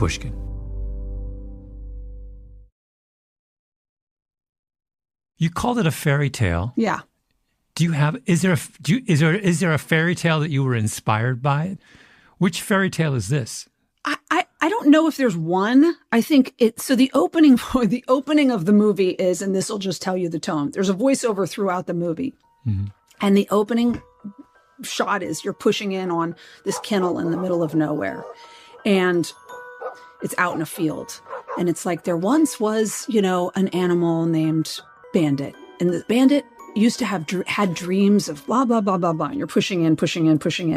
Pushkin. You called it a fairy tale. Yeah. Is there a fairy tale that you were inspired by? Which fairy tale is this? I don't know if there's one. I think the opening of the movie is, and this will just tell you the tone. There's a voiceover throughout the movie. Mm-hmm. And the opening shot is you're pushing in on this kennel in the middle of nowhere. And it's out in a field. And it's like there once was, an animal named Bandit. And the Bandit used to had dreams of blah, blah, blah, blah, blah. And you're pushing in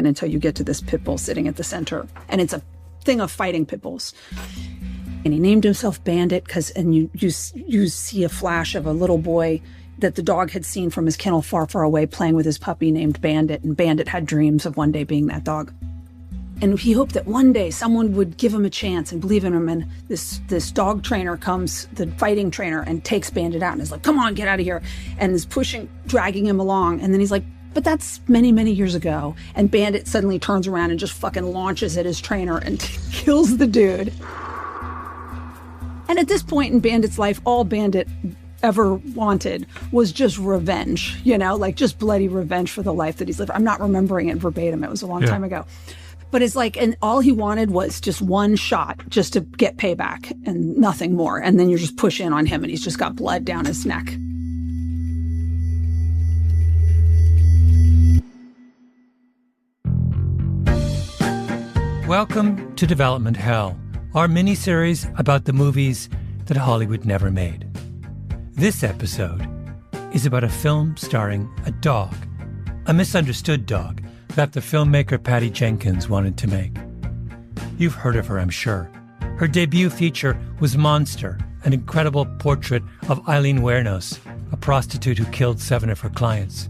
until you get to this pit bull sitting at the center. And it's a thing of fighting pit bulls. And he named himself Bandit and you see a flash of a little boy that the dog had seen from his kennel far, far away playing with his puppy named Bandit. And Bandit had dreams of one day being that dog. And he hoped that one day someone would give him a chance and believe in him. And this dog trainer comes, the fighting trainer, and takes Bandit out and is like, come on, get out of here. And is dragging him along. And then he's like, but that's many, many years ago. And Bandit suddenly turns around and just fucking launches at his trainer and kills the dude. And at this point in Bandit's life, all Bandit ever wanted was just revenge, just bloody revenge for the life that he's lived. I'm not remembering it verbatim. It was a long time ago. But it's like, and all he wanted was just one shot just to get payback and nothing more. And then you just push in on him and he's just got blood down his neck. Welcome to Development Hell, our mini-series about the movies that Hollywood never made. This episode is about a film starring a dog, a misunderstood dog, that the filmmaker Patty Jenkins wanted to make. You've heard of her, I'm sure. Her debut feature was Monster, an incredible portrait of Eileen Wuornos, a prostitute who killed 7 of her clients.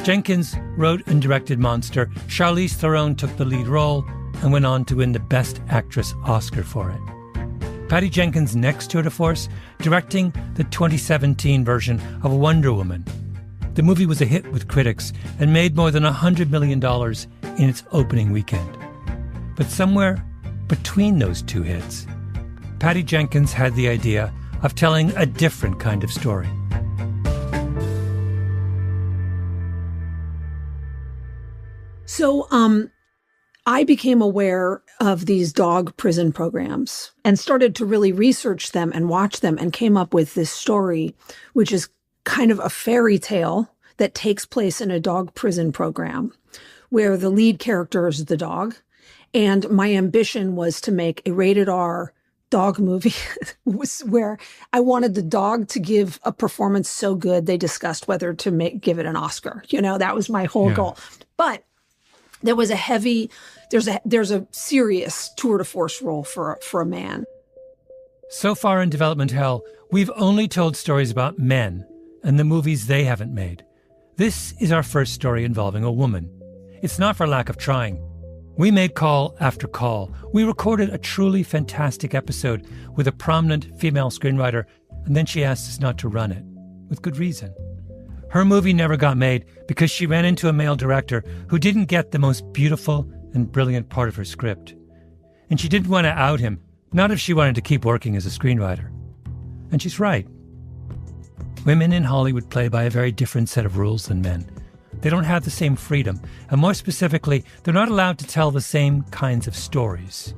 Jenkins wrote and directed Monster. Charlize Theron took the lead role and went on to win the Best Actress Oscar for it. Patty Jenkins' next tour de force, directing the 2017 version of Wonder Woman. The movie was a hit with critics and made more than $100 million in its opening weekend. But somewhere between those two hits, Patty Jenkins had the idea of telling a different kind of story. So, I became aware of these dog prison programs and started to really research them and watch them and came up with this story, which is kind of a fairy tale that takes place in a dog prison program where the lead character is the dog. And my ambition was to make a rated R dog movie where I wanted the dog to give a performance so good they discussed whether to give it an Oscar. That was my whole goal. But there was there's a serious tour de force role for a man. So far in Development Hell, we've only told stories about men and the movies they haven't made. This is our first story involving a woman. It's not for lack of trying. We made call after call. We recorded a truly fantastic episode with a prominent female screenwriter, and then she asked us not to run it, with good reason. Her movie never got made because she ran into a male director who didn't get the most beautiful and brilliant part of her script. And she didn't want to out him, not if she wanted to keep working as a screenwriter. And she's right. Women in Hollywood play by a very different set of rules than men. They don't have the same freedom, and more specifically, they're not allowed to tell the same kinds of stories,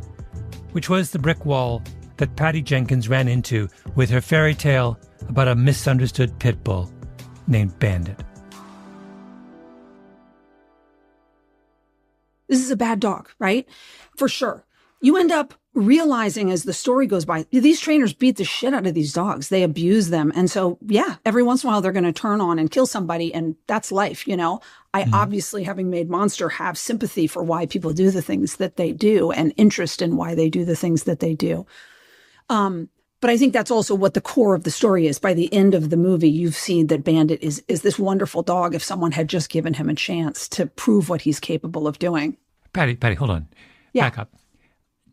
which was the brick wall that Patty Jenkins ran into with her fairy tale about a misunderstood pit bull named Bandit. This is a bad dog, right? For sure. You end up realizing as the story goes by, these trainers beat the shit out of these dogs. They abuse them. And so, every once in a while they're going to turn on and kill somebody, and that's life, I obviously, having made Monster, have sympathy for why people do the things that they do and interest in why they do the things that they do. But I think that's also what the core of the story is. By the end of the movie, you've seen that Bandit is this wonderful dog if someone had just given him a chance to prove what he's capable of doing. Patty, hold on. Yeah. Back up.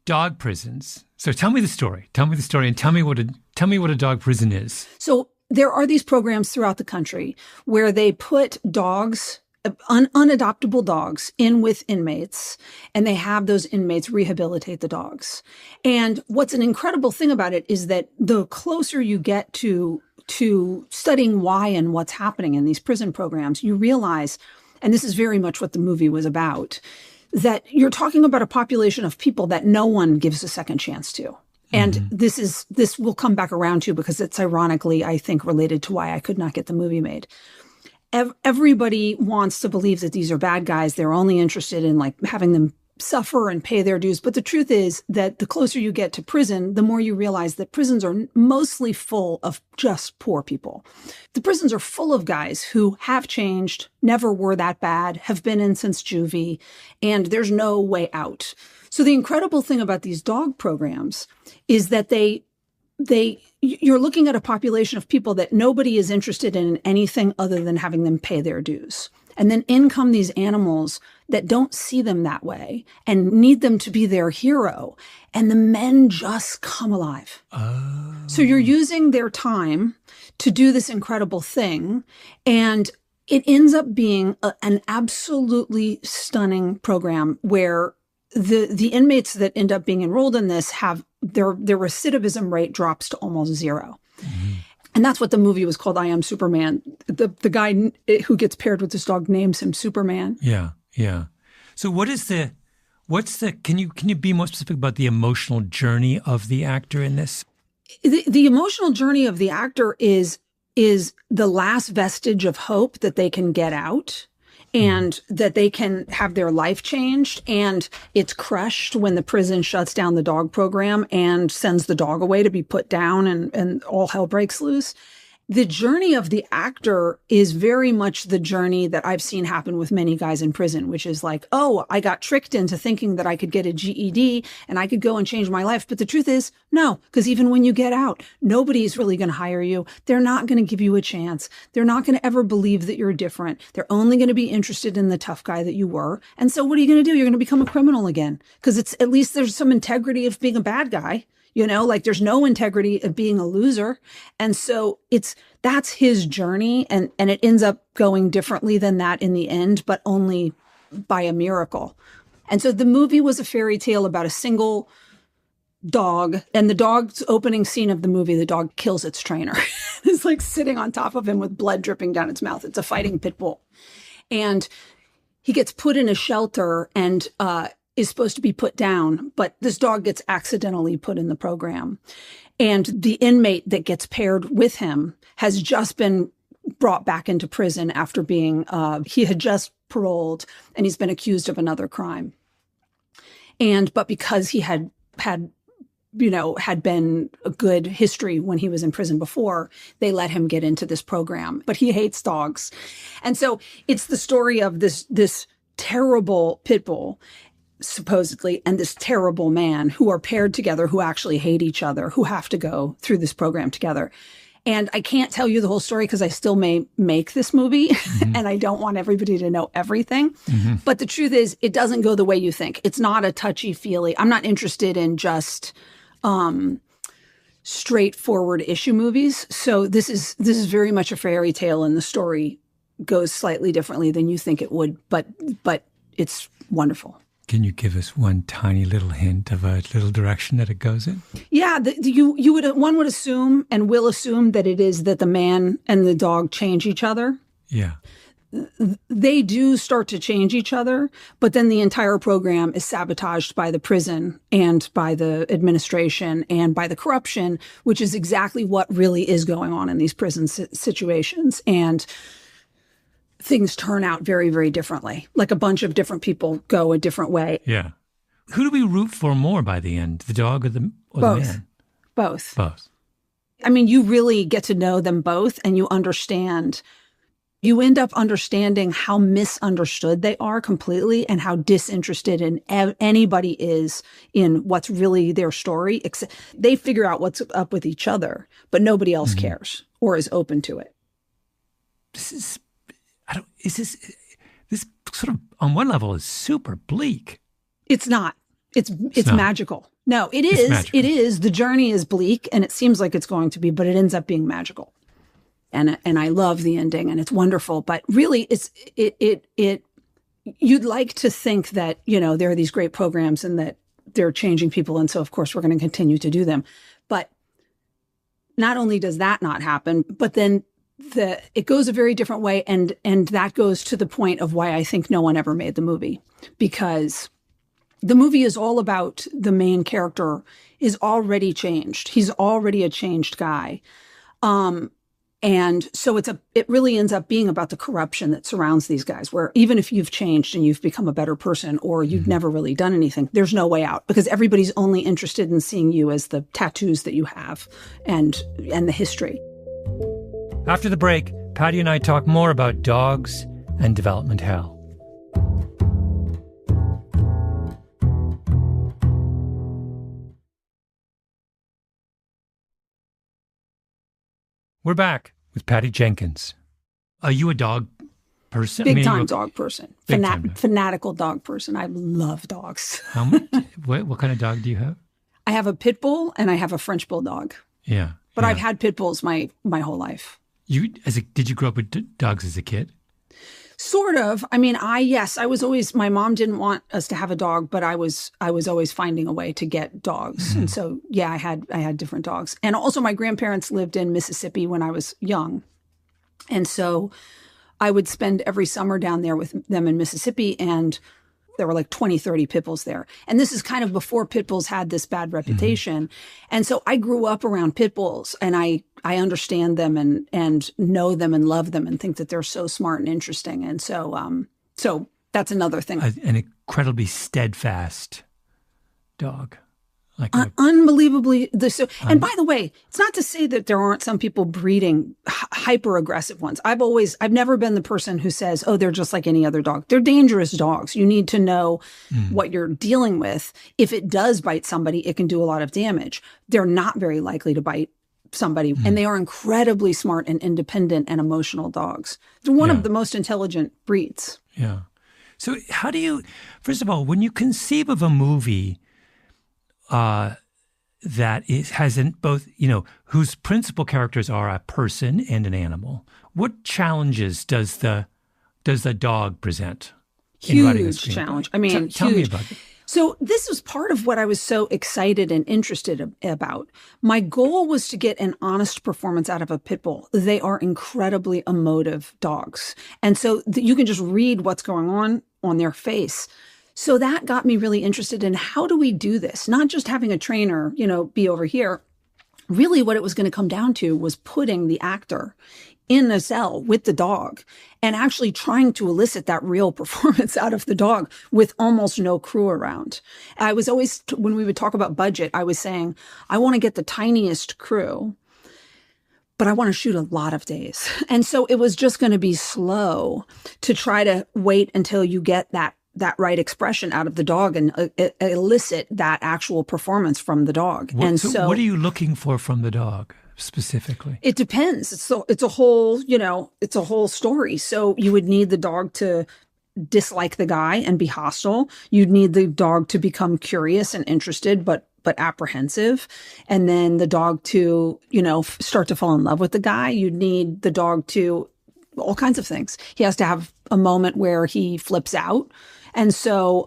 Dog prisons. So tell me the story. And tell me what a dog prison is. So there are these programs throughout the country where they put dogs unadoptable dogs in with inmates, and they have those inmates rehabilitate the dogs. And what's an incredible thing about it is that the closer you get to studying why and what's happening in these prison programs, you realize, and this is very much what the movie was about, that you're talking about a population of people that no one gives a second chance to. And this will come back around to, because it's ironically, I think, related to why I could not get the movie made. Everybody wants to believe that these are bad guys. They're only interested in like having them suffer and pay their dues. But the truth is that the closer you get to prison, the more you realize that prisons are mostly full of just poor people. The prisons are full of guys who have changed, never were that bad, have been in since juvie, and there's no way out. So the incredible thing about these dog programs is that you're looking at a population of people that nobody is interested in anything other than having them pay their dues. And then in come these animals that don't see them that way and need them to be their hero. And the men just come alive. Oh. So you're using their time to do this incredible thing. And it ends up being an absolutely stunning program where the inmates that end up being enrolled in this have their recidivism rate drops to almost zero. Mm-hmm. And that's what the movie was called, I Am Superman. The guy who gets paired with this dog names him Superman. Yeah, yeah. So can you be more specific about the emotional journey of the actor in this? The emotional journey of the actor is the last vestige of hope that they can get out and that they can have their life changed. And it's crushed when the prison shuts down the dog program and sends the dog away to be put down and all hell breaks loose. The journey of the actor is very much the journey that I've seen happen with many guys in prison, which is like, oh, I got tricked into thinking that I could get a GED and I could go and change my life. But the truth is, no, because even when you get out, nobody's really going to hire you. They're not going to give you a chance. They're not going to ever believe that you're different. They're only going to be interested in the tough guy that you were. And so what are you going to do? You're going to become a criminal again, because it's at least there's some integrity of being a bad guy. You know, like there's no integrity of being a loser. And so that's his journey. And it ends up going differently than that in the end, but only by a miracle. And so the movie was a fairy tale about a single dog. And the dog's opening scene of the movie, the dog kills its trainer. It's like sitting on top of him with blood dripping down its mouth. It's a fighting pit bull. And he gets put in a shelter and, is supposed to be put down, but this dog gets accidentally put in the program. And the inmate that gets paired with him has just been brought back into prison after being, he had just paroled and he's been accused of another crime. But because he had been a good history when he was in prison before, they let him get into this program, but he hates dogs. And so it's the story of this terrible pit bull, supposedly, and this terrible man who are paired together, who actually hate each other, who have to go through this program together. And I can't tell you the whole story because I still may make this movie and I don't want everybody to know everything. Mm-hmm. But the truth is, it doesn't go the way you think. It's not a touchy-feely. I'm not interested in just straightforward issue movies. So this is very much a fairy tale, and the story goes slightly differently than you think it would, but it's wonderful. Can you give us one tiny little hint of a little direction that it goes in? Yeah, one would assume and will assume that it is that the man and the dog change each other. Yeah. They do start to change each other, but then the entire program is sabotaged by the prison and by the administration and by the corruption, which is exactly what really is going on in these prison situations. And things turn out very, very differently. Like a bunch of different people go a different way. Yeah. Who do we root for more by the end? The dog or the man? Both. Both. I mean, you really get to know them both, and you end up understanding how misunderstood they are completely and how disinterested anybody is in what's really their story. They figure out what's up with each other, but nobody else cares or is open to it. This sort of, on one level, is super bleak. It's not. It's not. Magical. No, it is. It is. The journey is bleak, and it seems like it's going to be, but it ends up being magical. and I love the ending, and it's wonderful. But really, you'd like to think that, there are these great programs and that they're changing people. And so, of course, we're going to continue to do them. But not only does that not happen, but then it goes a very different way. And that goes to the point of why I think no one ever made the movie, because the movie is all about the main character is already changed. He's already a changed guy. And so it really ends up being about the corruption that surrounds these guys, where even if you've changed and you've become a better person, or you've never really done anything, there's no way out, because everybody's only interested in seeing you as the tattoos that you have and the history. After the break, Patty and I talk more about dogs and development hell. We're back with Patty Jenkins. Are you a dog person? Big time dog person. Fanatical dog person. I love dogs. What kind of dog do you have? I have a pit bull and I have a French bulldog. Yeah. But I've had pit bulls my whole life. Did you grow up with dogs as a kid? Sort of. I mean, I was always, my mom didn't want us to have a dog, but I was always finding a way to get dogs. Mm-hmm. And so, yeah, I had different dogs. And also my grandparents lived in Mississippi when I was young. And so I would spend every summer down there with them in Mississippi, and there were like 20, 30 pit bulls there. And this is kind of before pit bulls had this bad reputation. Mm-hmm. And so I grew up around pit bulls, and I understand them and know them and love them and think that they're so smart and interesting. And so that's another thing. An incredibly steadfast dog. Unbelievably. And by the way, it's not to say that there aren't some people breeding hyper aggressive ones. I've never been the person who says, oh, they're just like any other dog. They're dangerous dogs. You need to know what you're dealing with. If it does bite somebody, it can do a lot of damage. They're not very likely to bite somebody, and they are incredibly smart and independent and emotional dogs. They're one of the most intelligent breeds. Yeah. So how do you, first of all, when you conceive of a movie that hasn't both, whose principal characters are a person and an animal, what challenges does the dog present? Huge challenge. I mean, tell me about it. So this was part of what I was so excited and interested about. My goal was to get an honest performance out of a pit bull. They are incredibly emotive dogs. And so you can just read what's going on their face. So that got me really interested in, how do we do this? Not just having a trainer, be over here. Really what it was going to come down to was putting the actor in a cell with the dog and actually trying to elicit that real performance out of the dog with almost no crew around. I was always, when we would talk about budget, I was saying, I want to get the tiniest crew, but I want to shoot a lot of days. And so it was just going to be slow to try to wait until you get that right expression out of the dog and elicit that actual performance from the dog. So what are you looking for from the dog specifically? It depends. It's a whole story. So you would need the dog to dislike the guy and be hostile. You'd need the dog to become curious and interested, but apprehensive. And then the dog to, start to fall in love with the guy. You'd need the dog to all kinds of things. He has to have a moment where he flips out. And so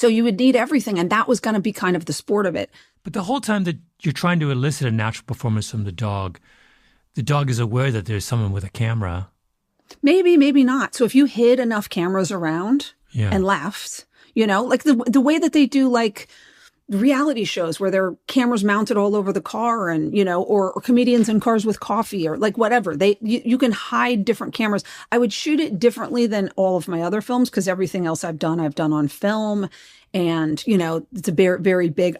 you would need everything. And that was going to be kind of the sport of it. But the whole time that you're trying to elicit a natural performance from the dog is aware that there's someone with a camera. Maybe, maybe not. So if you hid enough cameras around and left, like the way that they do like reality shows where there are cameras mounted all over the car and, or comedians in cars with coffee or like whatever. You can hide different cameras. I would shoot it differently than all of my other films because everything else I've done on film. And, it's a very, very big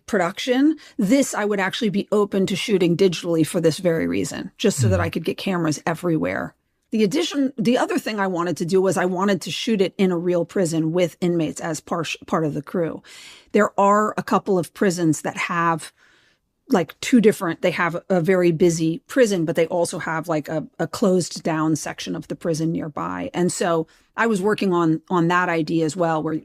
production. This I would actually be open to shooting digitally for this very reason, just so that I could get cameras everywhere. The other thing I wanted to do was I wanted to shoot it in a real prison with inmates as part of the crew. There are a couple of prisons that have like they have a very busy prison, but they also have like a closed down section of the prison nearby. And so I was working on that idea as well, where,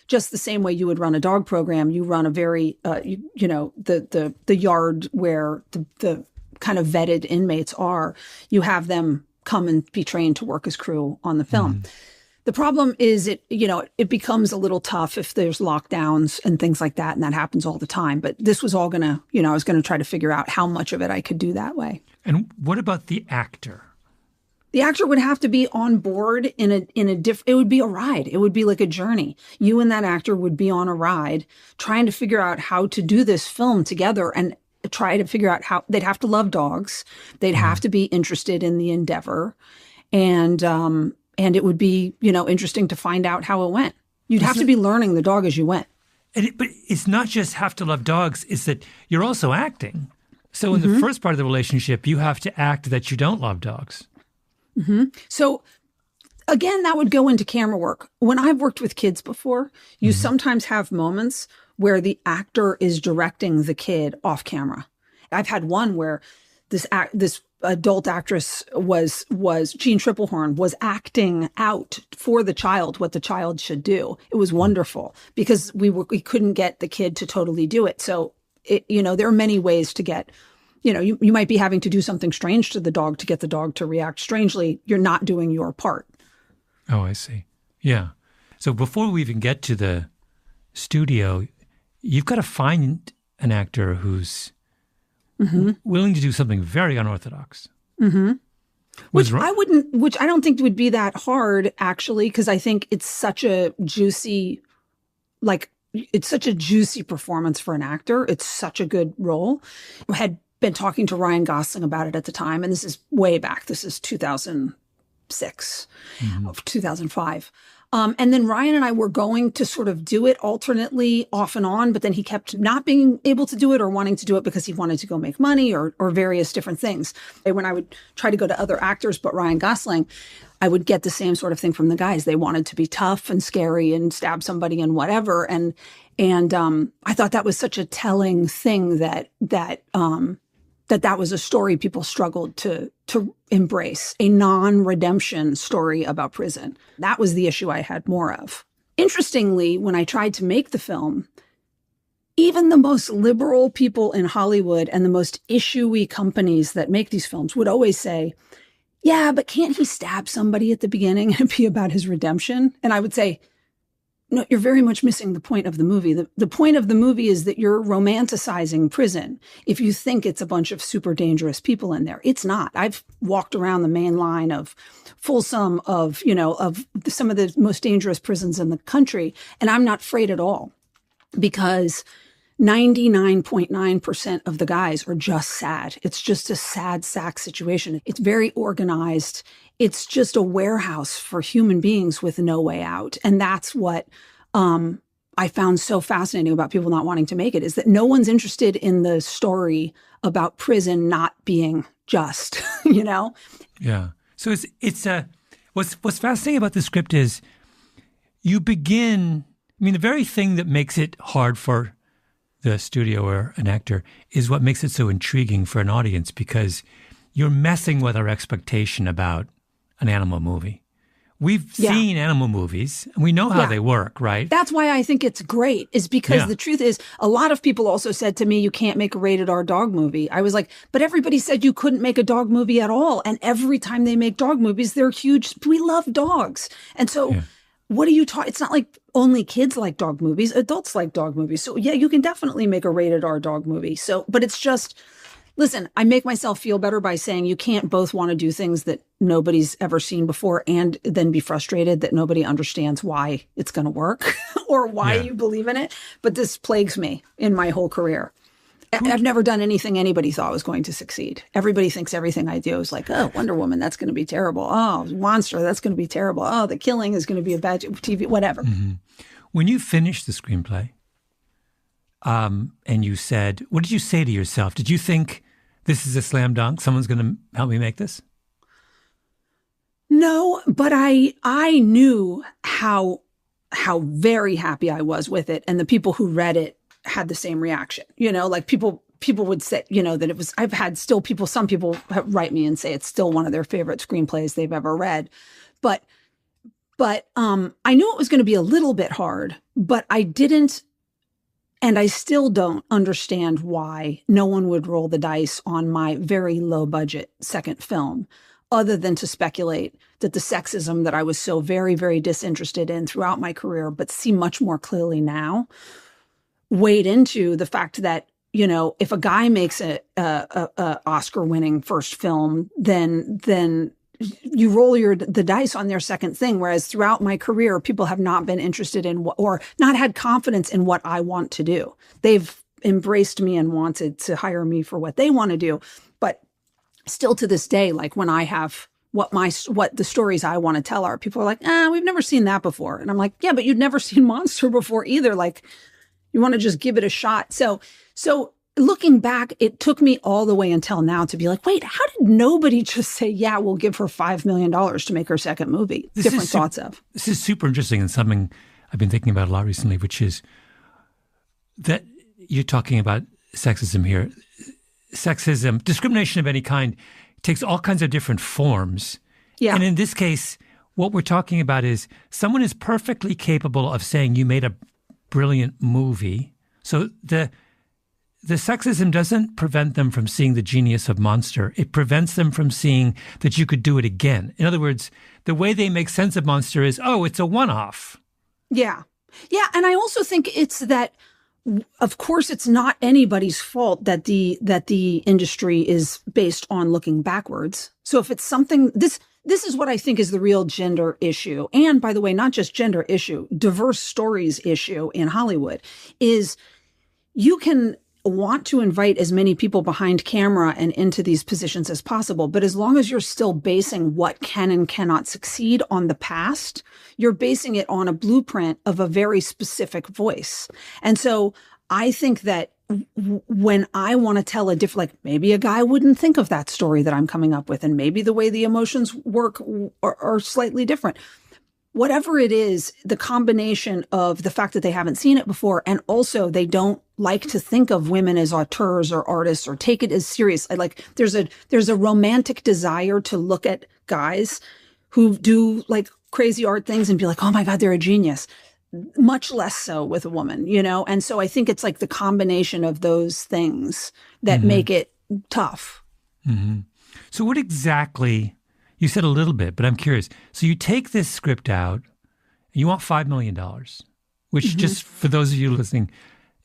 just the same way you would run a dog program, you run a very, the yard where the kind of vetted inmates are, you have them come and be trained to work as crew on the film. The problem is it becomes a little tough if there's lockdowns and things like that. And that happens all the time. But this was all I was going to try to figure out how much of it I could do that way. And what about the actor? The actor would have to be on board it would be a ride. It would be like a journey. You and that actor would be on a ride trying to figure out how to do this film together and try to figure out how they'd have to love dogs. They'd have to be interested in the endeavor. And it would be, interesting to find out how it went. You'd have to be learning the dog as you went. But it's not just have to love dogs. It's that you're also acting. So in the first part of the relationship, you have to act that you don't love dogs. So again, that would go into camera work. When I've worked with kids before, you sometimes have moments where the actor is directing the kid off camera. I've had one where this adult actress was Jean Triplehorn was acting out for the child what the child should do. It was wonderful because we couldn't get the kid to totally do it. So there are many ways to get, you might be having to do something strange to the dog to get the dog to react strangely. You're not doing your part. Oh, I see. Yeah. So before we even get to the studio, you've got to find an actor who's willing to do something very unorthodox. Which I don't think would be that hard, actually, because I think it's such a juicy performance for an actor. It's such a good role. I had been talking to Ryan Gosling about it at the time, and this is way back. This is 2006, 2005. And then Ryan and I were going to sort of do it alternately off and on, but then he kept not being able to do it or wanting to do it because he wanted to go make money or various different things. And when I would try to go to other actors but Ryan Gosling, I would get the same sort of thing from the guys. They wanted to be tough and scary and stab somebody and whatever. And I thought that was such a telling thing that was a story people struggled to embrace, a non-redemption story about prison. That was the issue I had more of. Interestingly, when I tried to make the film, even the most liberal people in Hollywood and the most issue-y companies that make these films would always say, yeah, but can't he stab somebody at the beginning and be about his redemption? And I would say, no, you're very much missing the point of the movie. The point of the movie is that you're romanticizing prison. If you think it's a bunch of super dangerous people in there, it's not. I've walked around the main line of Folsom, of some of the most dangerous prisons in the country, and I'm not afraid at all because 99.9% of the guys are just sad. It's just a sad sack situation. It's very organized. It's just a warehouse for human beings with no way out. And that's what I found so fascinating about people not wanting to make it, is that no one's interested in the story about prison not being just, Yeah. So what's fascinating about the script is you begin, the very thing that makes it hard for the studio or an actor is what makes it so intriguing for an audience, because you're messing with our expectation about an animal movie. We've seen animal movies and we know how they work, right? That's why I think it's great, is because the truth is a lot of people also said to me, you can't make a rated R dog movie. I was like, but everybody said you couldn't make a dog movie at all. And every time they make dog movies, they're huge. We love dogs. And so what are you talking? It's not like only kids like dog movies. Adults like dog movies. So yeah, you can definitely make a rated R dog movie. So, but it's just, listen, I make myself feel better by saying you can't both want to do things that nobody's ever seen before and then be frustrated that nobody understands why it's going to work or why you believe in it. But this plagues me in my whole career. I've never done anything anybody thought was going to succeed. Everybody thinks everything I do is like, oh, Wonder Woman, that's going to be terrible. Oh, Monster, that's going to be terrible. Oh, The Killing is going to be a bad TV, whatever. Mm-hmm. When you finished the screenplay and you said, what did you say to yourself? Did you think this is a slam dunk? Someone's going to help me make this? No, but I knew how very happy I was with it. And the people who read it had the same reaction, like people would say, that it was, I've had still people, some people write me and say it's still one of their favorite screenplays they've ever read. But I knew it was going to be a little bit hard, but I didn't And I still don't understand why no one would roll the dice on my very low budget second film, other than to speculate that the sexism that I was so very, very disinterested in throughout my career, but see much more clearly now, weighed into the fact that, you know, if a guy makes a Oscar-winning first film, then you roll the dice on their second thing. Whereas throughout my career, people have not been interested in or not had confidence in what I want to do. They've embraced me and wanted to hire me for what they want to do. But still to this day, like when I have what the stories I want to tell are, people are like, we've never seen that before. And I'm like, yeah, but you'd never seen Monster before either. Like, you want to just give it a shot. So looking back, it took me all the way until now to be like, wait, how did nobody just say, yeah, we'll give her $5 million to make her second movie? This is super interesting and something I've been thinking about a lot recently, which is that you're talking about sexism here. Sexism, discrimination of any kind, takes all kinds of different forms. Yeah. And in this case, what we're talking about is someone is perfectly capable of saying you made a brilliant movie. So the sexism doesn't prevent them from seeing the genius of Monster. It prevents them from seeing that you could do it again. In other words, the way they make sense of Monster is, it's a one-off. Yeah. Yeah. And I also think it's that, of course, it's not anybody's fault that the industry is based on looking backwards. So if it's something, this is what I think is the real gender issue. And by the way, not just gender issue, diverse stories issue in Hollywood is you can want to invite as many people behind camera and into these positions as possible. But as long as you're still basing what can and cannot succeed on the past, you're basing it on a blueprint of a very specific voice. And so I think that when I want to tell a different, like maybe a guy wouldn't think of that story that I'm coming up with, and maybe the way the emotions work are slightly different. Whatever it is, the combination of the fact that they haven't seen it before, and also they don't like to think of women as auteurs or artists or take it as serious. Like there's a romantic desire to look at guys who do like crazy art things and be like, oh my God, they're a genius. Much less so with a woman, you know? And so I think it's like the combination of those things that make it tough. Mm-hmm. So what exactly, you said a little bit, but I'm curious. So you take this script out, you want $5 million, which just for those of you listening,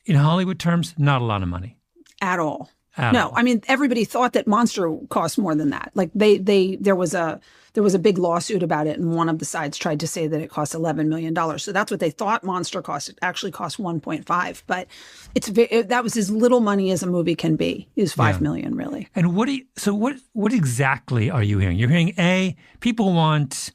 in Hollywood terms, not a lot of money. At all. At no, all. I mean, everybody thought that Monster cost more than that. Like there was a big lawsuit about it, and one of the sides tried to say that it cost $11 million. So that's what they thought Monster cost. It actually cost 1.5, but that was as little money as a movie can be, is $5 million really. And what exactly are you hearing? You're hearing people want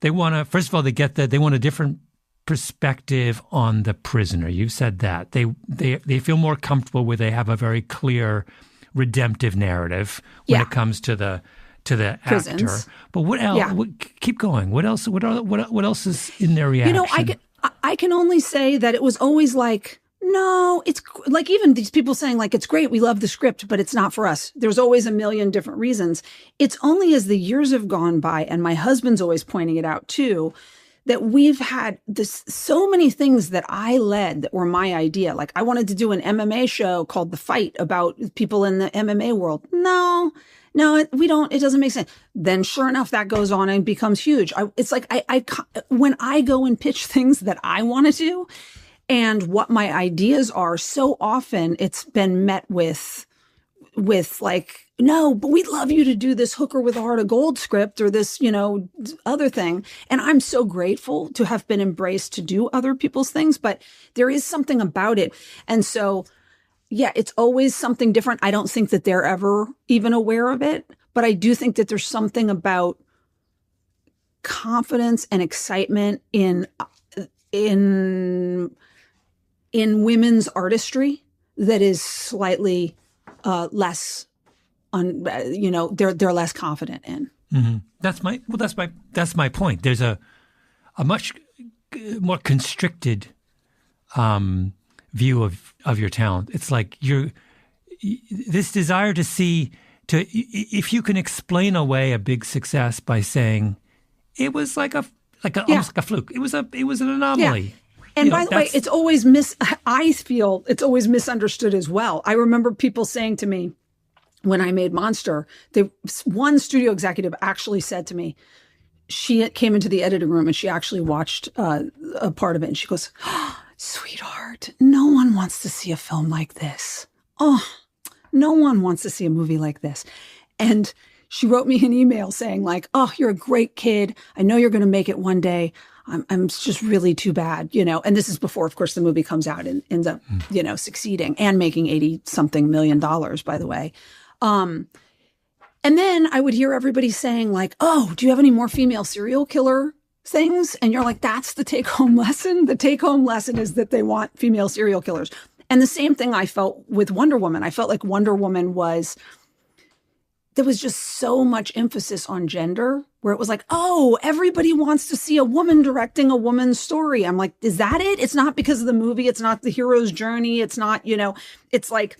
first of all, they want a different perspective on the prisoner. You've said that. They feel more comfortable where they have a very clear redemptive narrative when it comes to the Prisons. actor. But what else? Yeah. Keep going. What else? What else is in their reaction? You know, I can only say that it was always like, no, it's like even these people saying like, it's great, we love the script, but it's not for us. There's always a million different reasons. It's only as the years have gone by, and my husband's always pointing it out too, that we've had so many things that I led that were my idea. Like I wanted to do an MMA show called The Fight about people in the MMA world. No, it doesn't make sense. Then sure enough, that goes on and becomes huge. It's like when I go and pitch things that I want to do and what my ideas are, so often it's been met with like, no, but we'd love you to do this Hooker with a Heart of Gold script or this, other thing. And I'm so grateful to have been embraced to do other people's things, but there is something about it. And so, yeah, it's always something different. I don't think that they're ever even aware of it, but I do think that there's something about confidence and excitement in women's artistry that is slightly less they're less confident in. Mm-hmm. That's my point. There's a much more constricted view of your talent. It's like this desire to see if you can explain away a big success by saying it was almost like a fluke. It was an anomaly. And by the way, it's always I feel it's always misunderstood as well. I remember people saying to me when I made Monster, one studio executive actually said to me, she came into the editing room and she actually watched a part of it. And she goes, oh, sweetheart, no one wants to see a film like this. Oh, no one wants to see a movie like this. And she wrote me an email saying like, oh, you're a great kid. I know you're going to make it one day. I'm just really too bad, and this is before, of course, the movie comes out and ends up, succeeding and making $80-something million, by the way. And then I would hear everybody saying like, oh, do you have any more female serial killer things? And you're like, that's the take-home lesson. The take-home lesson is that they want female serial killers. And the same thing I felt with Wonder Woman. I felt like Wonder Woman there was just so much emphasis on gender where it was like, oh, everybody wants to see a woman directing a woman's story. I'm like, is that it? It's not because of the movie. It's not the hero's journey. It's not, it's like,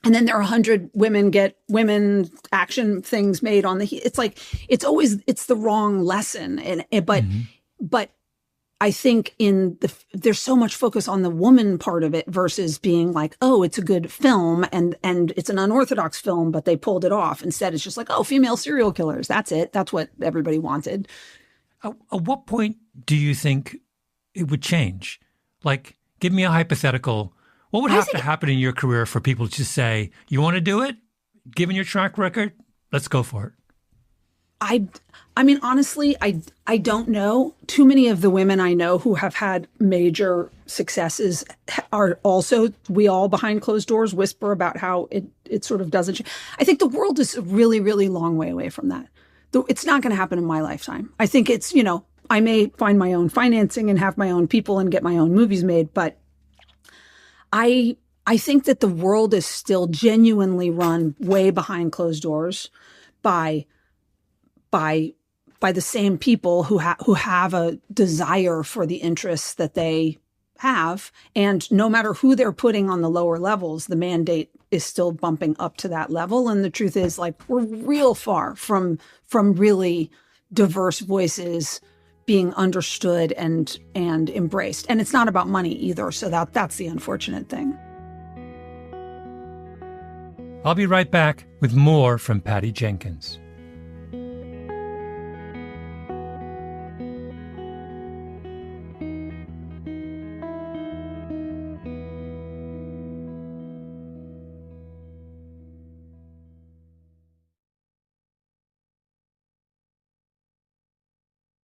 and then there are 100 women get women action things made on it's like, it's the wrong lesson. But I think there's so much focus on the woman part of it versus being like, oh, it's a good film and it's an unorthodox film, but they pulled it off. Instead, it's just like, oh, female serial killers. That's it. That's what everybody wanted. At what point do you think it would change? Like, give me a hypothetical. What would have to happen in your career for people to say, you want to do it? Given your track record, let's go for it. I mean, honestly, I don't know. Too many of the women I know who have had major successes are also, we all behind closed doors whisper about how it sort of doesn't. I think the world is a really, really long way away from that. It's not going to happen in my lifetime. I think it's, I may find my own financing and have my own people and get my own movies made, but I think that the world is still genuinely run way behind closed doors by the same people who have a desire for the interests that they have. And no matter who they're putting on the lower levels, the mandate is still bumping up to that level. And the truth is, like, we're real far from really diverse voices being understood and embraced. And it's not about money either. So that's the unfortunate thing. I'll be right back with more from Patty Jenkins.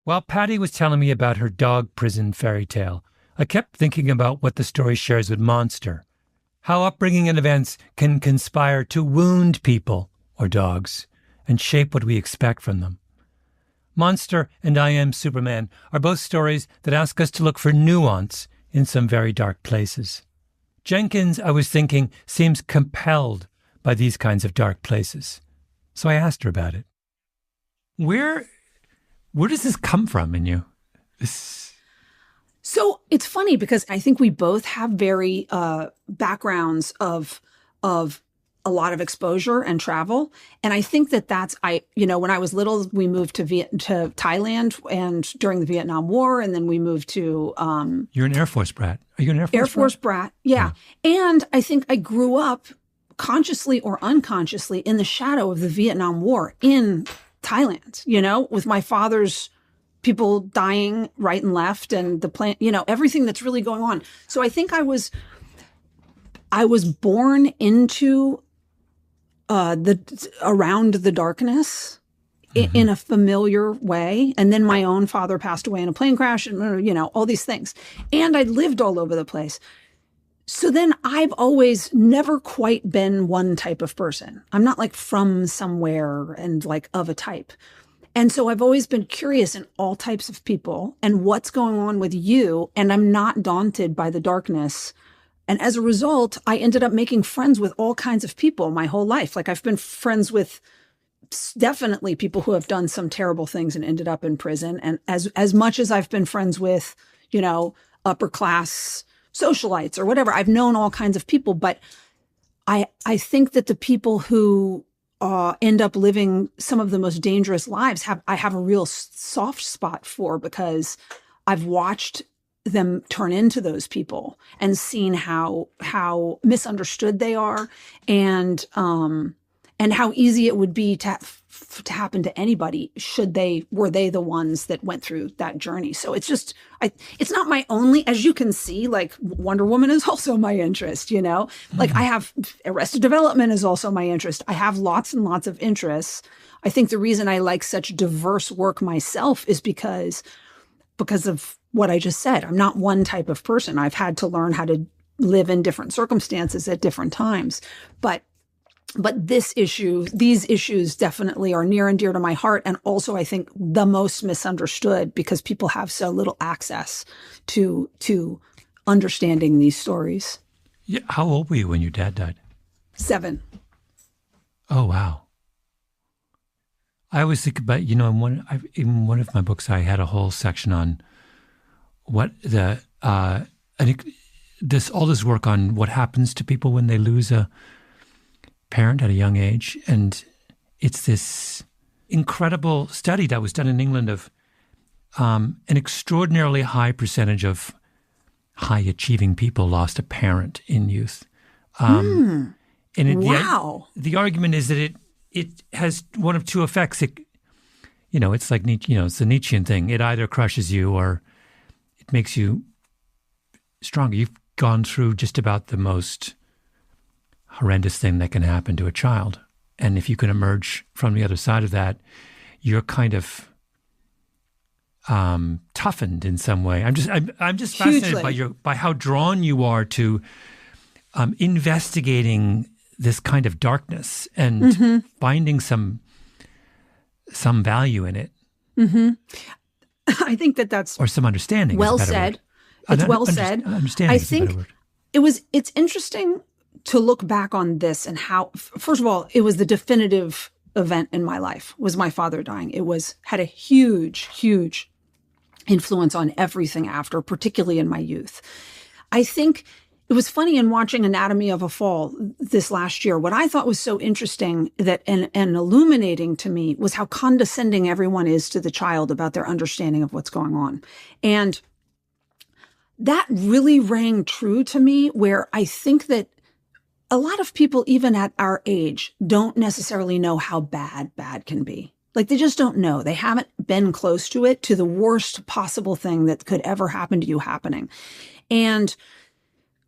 While Patty was telling me about her dog prison fairy tale, I kept thinking about what the story shares with Monster, how upbringing and events can conspire to wound people, or dogs, and shape what we expect from them. Monster and I Am Superman are both stories that ask us to look for nuance in some very dark places. Jenkins, I was thinking, seems compelled by these kinds of dark places. So I asked her about it. Where does this come from in you? So it's funny because I think we both have very backgrounds of a lot of exposure and travel. And I think that's, when I was little, we moved to Thailand and during the Vietnam War, and then we moved to... You're an Air Force brat. Are you an Air Force brat? Yeah. And I think I grew up consciously or unconsciously in the shadow of the Vietnam War in Thailand, with my father's people dying right and left and the plant, everything that's really going on. So I think I was born into around the darkness in a familiar way. And then my own father passed away in a plane crash and, all these things. And I lived all over the place. So then I've always never quite been one type of person. I'm not like from somewhere and like of a type. And so I've always been curious in all types of people and what's going on with you. And I'm not daunted by the darkness. And as a result, I ended up making friends with all kinds of people my whole life. Like I've been friends with definitely people who have done some terrible things and ended up in prison. And as much as I've been friends with, upper class socialites or whatever. I've known all kinds of people, but I think that the people who end up living some of the most dangerous lives I have a real soft spot for, because I've watched them turn into those people and seen how misunderstood they are, and how easy it would be to happen to anybody were they the ones that went through that journey. So it's just, it's not my only, as you can see, like Wonder Woman is also my interest, like I have Arrested Development is also my interest. I have lots and lots of interests. I think the reason I like such diverse work myself is because of what I just said. I'm not one type of person. I've had to learn how to live in different circumstances at different times. But these issues definitely are near and dear to my heart. And also, I think the most misunderstood because people have so little access to understanding these stories. Yeah. How old were you when your dad died? 7. Oh, wow. I always think about, in one of my books, I had a whole section on what all this work on what happens to people when they lose a parent at a young age. And it's this incredible study that was done in England of an extraordinarily high percentage of high-achieving people lost a parent in youth. And wow. The argument is that it has one of two effects. It's like Nietzsche, it's the Nietzschean thing. It either crushes you or it makes you stronger. You've gone through just about the most horrendous thing that can happen to a child. And if you can emerge from the other side of that, you're kind of toughened in some way. I'm just fascinated by how drawn you are to investigating this kind of darkness and finding some value in it. Mm-hmm. I think that's or some understanding. Well said. It's well said. Understanding. I think it's interesting to look back on this and how, first of all, it was the definitive event in my life was my father dying. It had a huge, huge influence on everything after, particularly in my youth. I think it was funny in watching Anatomy of a Fall this last year. What I thought was so interesting and illuminating to me was how condescending everyone is to the child about their understanding of what's going on. And that really rang true to me, where I think that a lot of people, even at our age, don't necessarily know how bad can be. Like, they just don't know. They haven't been close to it, to the worst possible thing that could ever happen to you happening. And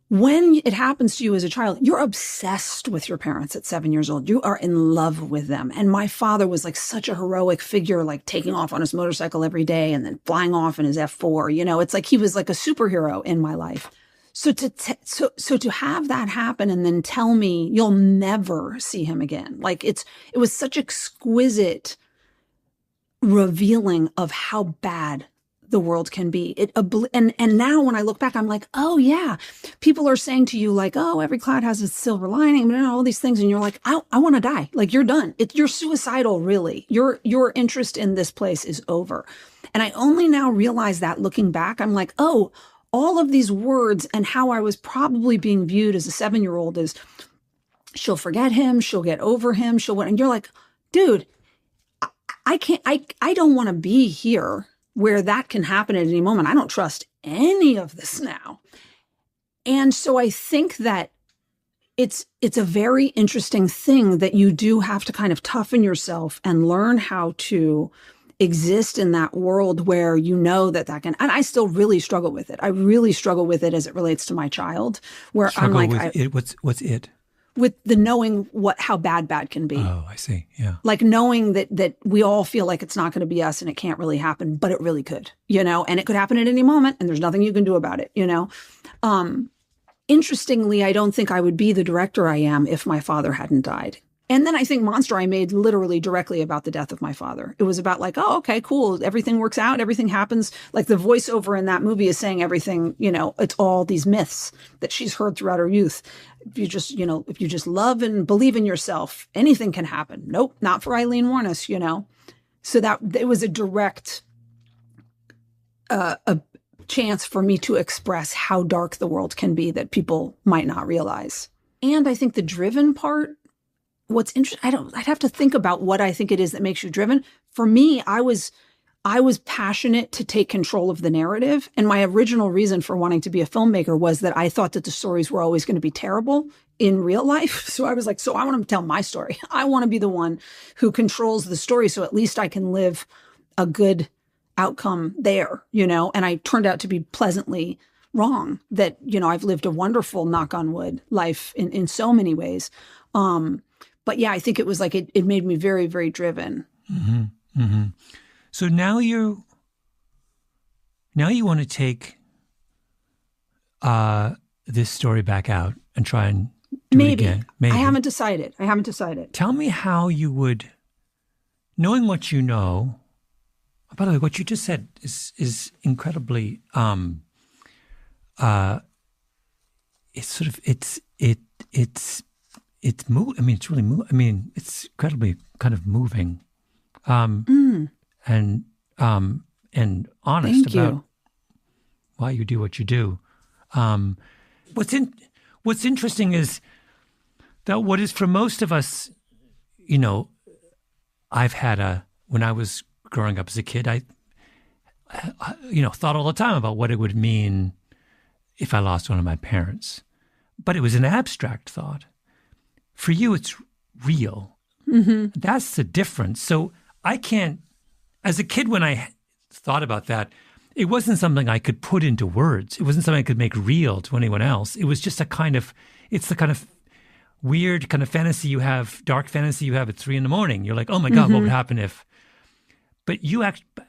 when it happens to you as a child, you're obsessed with your parents at 7 years old. You are in love with them. And my father was like such a heroic figure, like taking off on his motorcycle every day and then flying off in his F4. It's like he was like a superhero in my life. So to have that happen and then tell me you'll never see him again, like it was such exquisite revealing of how bad the world can be. And now when I look back, I'm like, oh yeah, people are saying to you like, oh, every cloud has a silver lining, all these things, and you're like, I want to die. Like, you're done. You're suicidal, really. Your interest in this place is over. And I only now realize that looking back, I'm like, oh, all of these words and how I was probably being viewed as a 7-year-old is, she'll forget him, she'll get over him, and you're like, dude, I don't want to be here where that can happen at any moment. I don't trust any of this now. And so I think that it's a very interesting thing that you do have to kind of toughen yourself and learn how to exist in that world where that can, and I still really struggle with it. I really struggle with it as it relates to my child, where struggle I'm like, what's it? With the knowing how bad can be. Oh, I see. Yeah. Like knowing that we all feel like it's not going to be us and it can't really happen, but it really could, and it could happen at any moment and there's nothing you can do about it, Interestingly, I don't think I would be the director I am if my father hadn't died. And then I think Monster I made literally directly about the death of my father. It was about like, oh, okay, cool. Everything works out. Everything happens. Like the voiceover in that movie is saying everything, it's all these myths that she's heard throughout her youth. If you just love and believe in yourself, anything can happen. Nope, not for Eileen Warnes, So that it was a direct a chance for me to express how dark the world can be that people might not realize. And I think the driven part, what's interesting, I'd have to think about what I think it is that makes you driven. For me, I was I was passionate to take control of the narrative. And my original reason for wanting to be a filmmaker was that I thought that the stories were always going to be terrible in real life. So I was like, so I want to tell my story. I want to be the one who controls the story. So at least I can live a good outcome there, and I turned out to be pleasantly wrong that, I've lived a wonderful, knock on wood, life in so many ways. But yeah, I think it was like, it made me very, very driven. Mm-hmm. Mm-hmm. So now you want to take this story back out and try and do it again. Maybe. I haven't decided. Tell me how you would, knowing what you know. By the way, what you just said is incredibly. It's sort of it's I mean, it's really I mean, it's incredibly kind of moving. And honest about why you do what you do. What's interesting is that what is for most of us, I've had when I was growing up as a kid, I thought all the time about what it would mean if I lost one of my parents. But it was an abstract thought. For you, it's real. Mm-hmm. That's the difference. So I can't, as a kid, when I thought about that, it wasn't something I could put into words. It wasn't something I could make real to anyone else. It was just it's the kind of weird kind of fantasy you have, dark fantasy you have at 3 a.m. You're like, oh my God, what would happen if? But you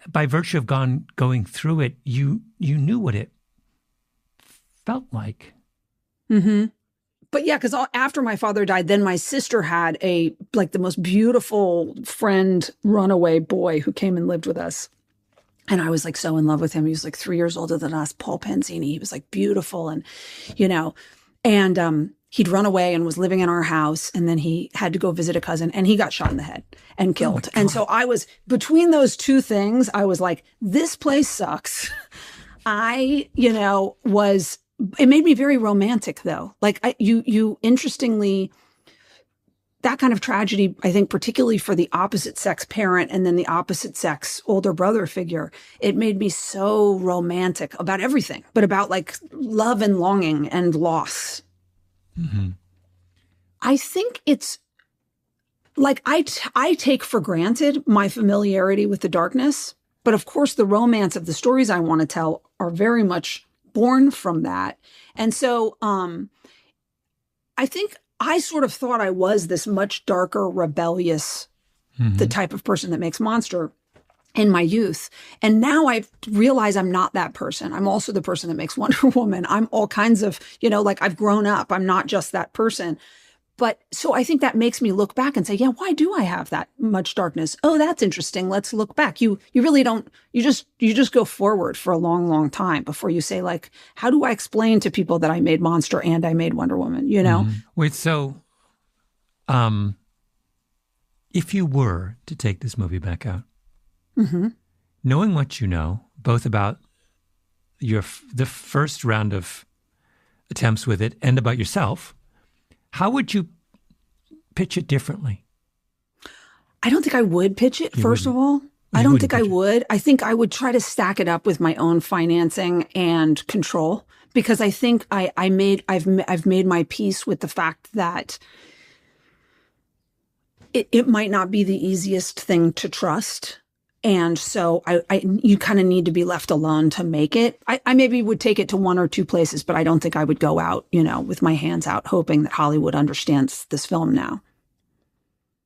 by virtue of going through it, you knew what it felt like. Mm-hmm. But yeah, because after my father died, then my sister had the most beautiful friend, runaway boy who came and lived with us. And I was like so in love with him. He was like 3 years older than us, Paul Penzini. He was like beautiful and, he'd run away and was living in our house. And then he had to go visit a cousin and he got shot in the head and killed. And so I was between those two things. I was like, this place sucks. It made me very romantic though. Like you interestingly, that kind of tragedy, I think, particularly for the opposite sex parent and then the opposite sex older brother figure, it made me so romantic about everything, but about like love and longing and loss. Mm-hmm. I think it's like I take for granted my familiarity with the darkness, but of course the romance of the stories I want to tell are very much born from that. And so I think I sort of thought I was this much darker, rebellious, the type of person that makes Monster in my youth. And now I realize I'm not that person. I'm also the person that makes Wonder Woman. I'm all kinds of, I've grown up. I'm not just that person. But so I think that makes me look back and say, yeah, why do I have that much darkness? Oh, that's interesting. Let's look back. You really don't, you just go forward for a long, long time before you say like, how do I explain to people that I made Monster and I made Wonder Woman, Mm-hmm. Wait, so, if you were to take this movie back out, knowing what you know, both about the first round of attempts with it and about yourself, how would you pitch it differently? I don't think I would pitch it, first of all. I don't think I would. I think I would try to stack it up with my own financing and control, because I think I've made my peace with the fact that it might not be the easiest thing to trust. And so you kind of need to be left alone to make it. I maybe would take it to 1 or 2 places, but I don't think I would go out, with my hands out, hoping that Hollywood understands this film now.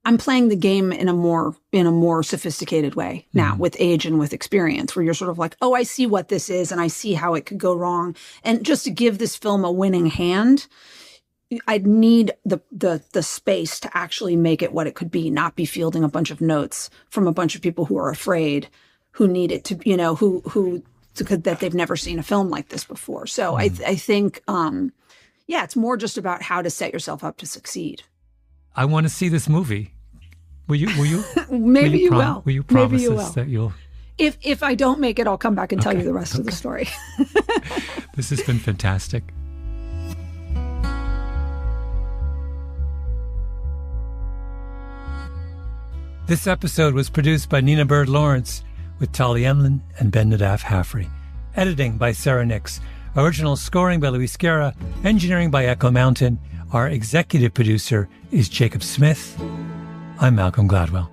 I'm playing the game in a more sophisticated way now, with age and with experience, where you're sort of like, oh, I see what this is and I see how it could go wrong. And just to give this film a winning hand, I'd need the space to actually make it what it could be, not be fielding a bunch of notes from a bunch of people who are afraid, who need it to, that they've never seen a film like this before. So I think, it's more just about how to set yourself up to succeed. I want to see this movie. Will you? Maybe you will. Will you promise us that you'll? If I don't make it, I'll come back and tell you the rest of the story. This has been fantastic. This episode was produced by Nina Bird Lawrence, with Tali Emlin and Ben Nadaf Haffrey. Editing by Sarah Nix. Original scoring by Luis Guerra. Engineering by Echo Mountain. Our executive producer is Jacob Smith. I'm Malcolm Gladwell.